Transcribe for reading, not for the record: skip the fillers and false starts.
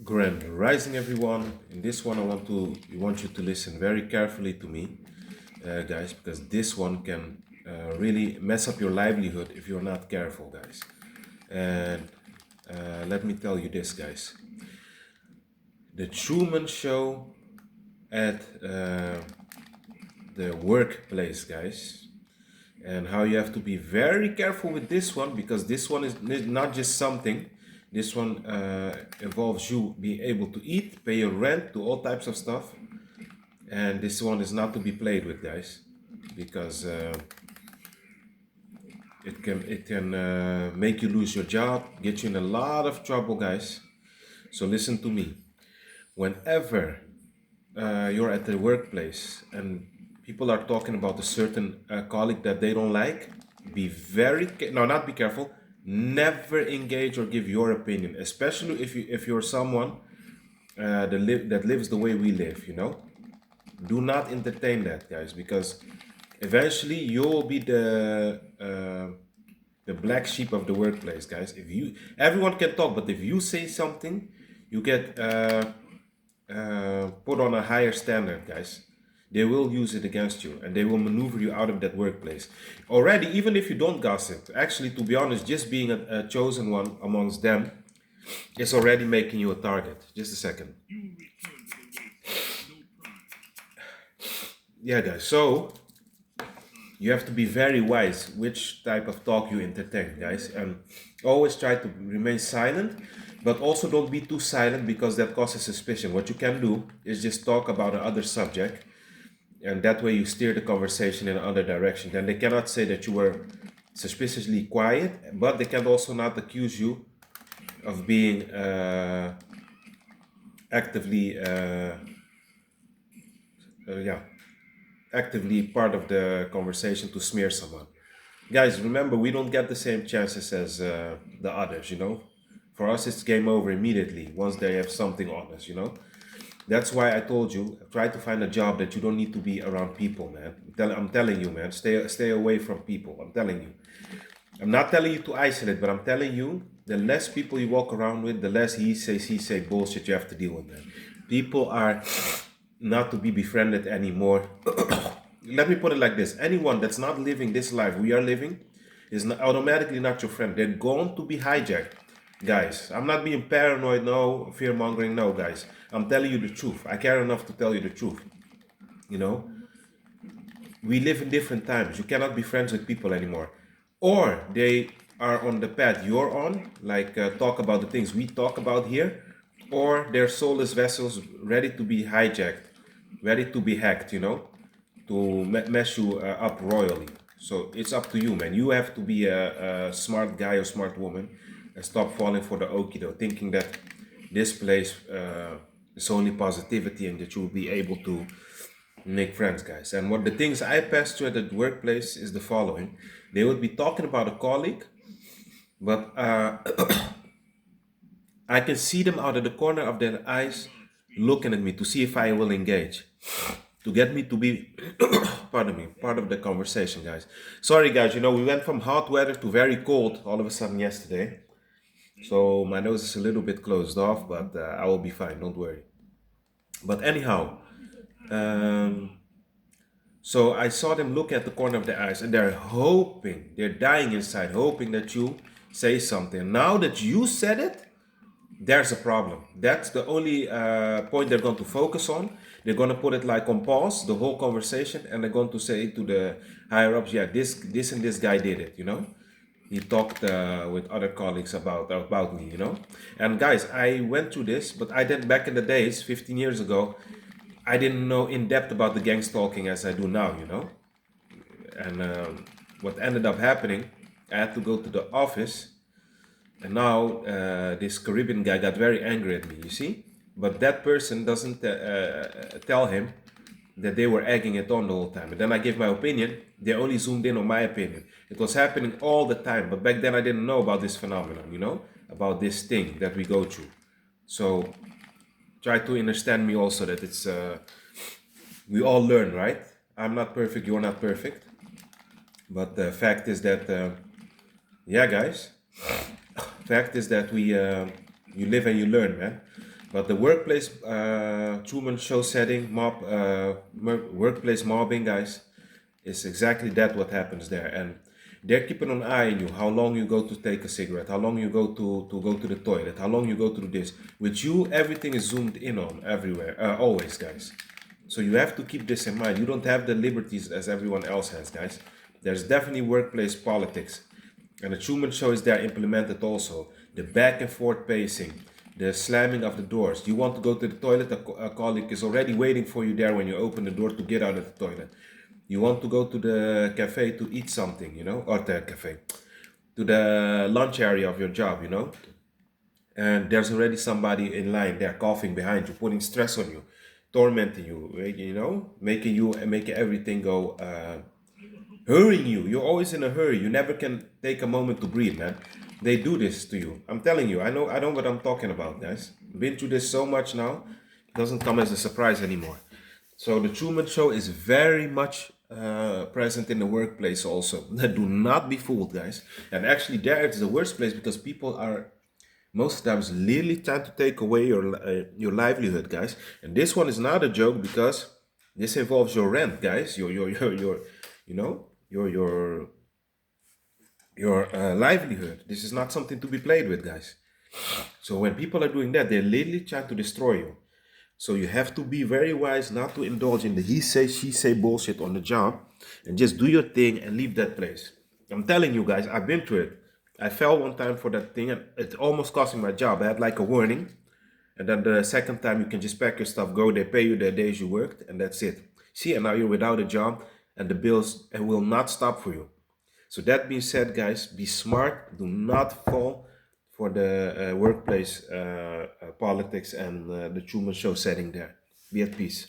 Grand Rising, everyone. In this one, I want you to listen very carefully to me, guys, because this one can really mess up your livelihood if you're not careful, guys. And let me tell you this, guys: the Truman Show at the workplace, guys, and how you have to be very careful with this one because this one is not just something. This one involves you being able to eat, pay your rent, do all types of stuff, and this one is not to be played with, guys, because it can make you lose your job, get you in a lot of trouble, guys. So listen to me. Whenever you're at the workplace and people are talking about a certain colleague that they don't like, be very no, not be careful. Never engage or give your opinion, especially if you're someone that lives the way we live. Do not entertain that, guys, because eventually you'll be the black sheep of the workplace, guys. If you Everyone can talk, but if you say something, you get put on a higher standard, guys. They will use it against you and they will maneuver you out of that workplace. Already, even if you don't gossip, actually, to be honest, just being a chosen one amongst them is already making you a target. Just a second. Yeah, guys. So you have to be very wise which type of talk you entertain, guys, and always try to remain silent, but also don't be too silent because that causes suspicion. What you can do is just talk about another subject, and that way you steer the conversation in another direction. Then they cannot say that you were suspiciously quiet, but they can also not accuse you of being actively yeah, actively part of the conversation to smear someone. Guys, remember, we don't get the same chances as the others. For us, it's game over immediately once they have something on us. That's why I told you, try to find a job that you don't need to be around people, man. I'm telling you, man, stay away from people. I'm telling you. I'm not telling you to isolate, but I'm telling you, the less people you walk around with, the less he say bullshit you have to deal with, man. People are not to be befriended anymore. Let me put it like this: anyone that's not living this life we are living is not, automatically not your friend. They're going to be hijacked, guys. I'm not being paranoid, no, fear mongering, no, guys. I'm telling you the truth. I care enough to tell you the truth. You know, we live in different times. You cannot be friends with people anymore, or they are on the path you're on, like talk about the things we talk about here, or they're soulless vessels ready to be hijacked, ready to be hacked. To mess you up royally. So it's up to you, man. You have to be a smart guy or smart woman and stop falling for the okie thinking that this place is only positivity and that you'll be able to make friends, guys. And what the things I passed through at the workplace is the following: they would be talking about a colleague, but I can see them out of the corner of their eyes looking at me to see if I will engage, to get me to be, pardon me, part of the conversation, guys. Sorry, guys, we went from hot weather to very cold all of a sudden yesterday. So my nose is a little bit closed off, but I will be fine, don't worry. But anyhow, um, so I saw them look at the corner of their eyes and they're dying inside, hoping that you say something. Now that you said it, there's a problem. That's the only point they're going to focus on. They're going to put it like on pause, the whole conversation, and they're going to say to the higher ups, yeah, this and this guy did it. He talked with other colleagues about me. And guys, I went through this, but I did back in the days, 15 years ago. I didn't know in depth about the gang stalking as I do now. And what ended up happening, I had to go to the office, and now this Caribbean guy got very angry at me, you see? But that person doesn't tell him that they were egging it on the whole time. And then I gave my opinion. They only zoomed in on my opinion. It was happening all the time. But back then I didn't know about this phenomenon, about this thing that we go through. So try to understand me also that we all learn, right? I'm not perfect, you're not perfect. But the fact is that, yeah, guys, fact is that you live and you learn, man. But the workplace Truman Show setting, workplace mobbing, guys, is exactly that what happens there. And they're keeping an eye on you, how long you go to take a cigarette, how long you go to go to the toilet, how long you go to do this. With you, everything is zoomed in on everywhere, always, guys. So you have to keep this in mind. You don't have the liberties as everyone else has, guys. There's definitely workplace politics. And the Truman Show is there implemented also. The back and forth pacing, the slamming of the doors. You want to go to the toilet, a colleague is already waiting for you there when you open the door to get out of the toilet. You want to go to the cafe to eat something, or the cafe, to the lunch area of your job. And there's already somebody in line there coughing behind you, putting stress on you, tormenting you, making everything go, hurrying you. You're always in a hurry. You never can take a moment to breathe, man. They do this to you. I'm telling you. I know what I'm talking about, guys. Been through this so much now. It doesn't come as a surprise anymore. So the Truman Show is very much present in the workplace also. Do not be fooled, guys. And actually, there it's the worst place because people are most times literally trying to take away your livelihood, guys. And this one is not a joke because this involves your rent, guys. Your you know your livelihood. This is not something to be played with, guys. So when people are doing that, they're literally trying to destroy you. So you have to be very wise not to indulge in the he say, she say bullshit on the job and just do your thing and leave that place. I'm telling you guys, I've been through it. I fell one time for that thing and it almost cost me my job. I had like a warning. And then the second time you can just pack your stuff, go, they pay you the days you worked, and that's it. See, and now you're without a job and the bills and will not stop for you. So that being said, guys, be smart. Do not fall for the workplace politics and the Truman Show setting there. Be at peace.